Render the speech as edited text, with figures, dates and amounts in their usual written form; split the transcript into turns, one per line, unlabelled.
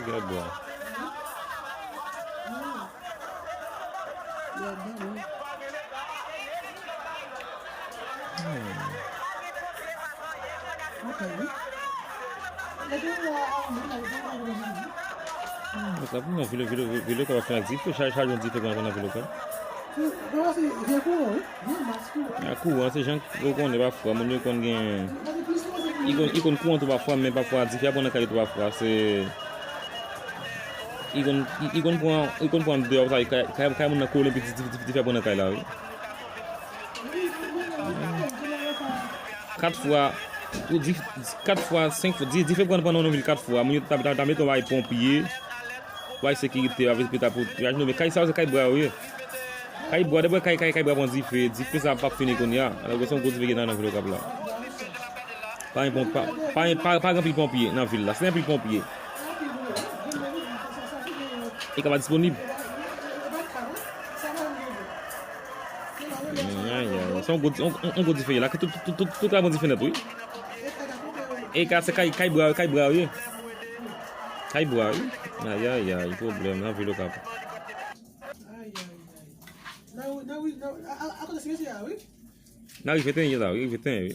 Regarde boire. Okap, não vile que vai faire Dife, charge un Dife quand on a vile Okap. Courant, c'est gens qui connaissent parfois, mon qu'on gagne. Il courant tout parfois, mais parfois Dife a bon caille tout parfois, c'est il comprend dehors ça, quand mon coller petit Dife bon caille là. 4 fois ou 4 fois 5 fois 10 fois pendant nos 4 fois mon t'as mettre on va pompier ouais sécurité avec péta pour mais quand ça c'est quand boire oui quand boire d'abord quand boire bon Dife ça pas fini qu'on y a alors que son gros Dife dans la ville là pas grand pompier dans la ville là c'est un pile pompier et qui va disponible on go Dife là que tout la bon Dife net oui et quand c'est quand boire oui quand boire aïe problème dans ville Okap na Dife tem là oui tem oui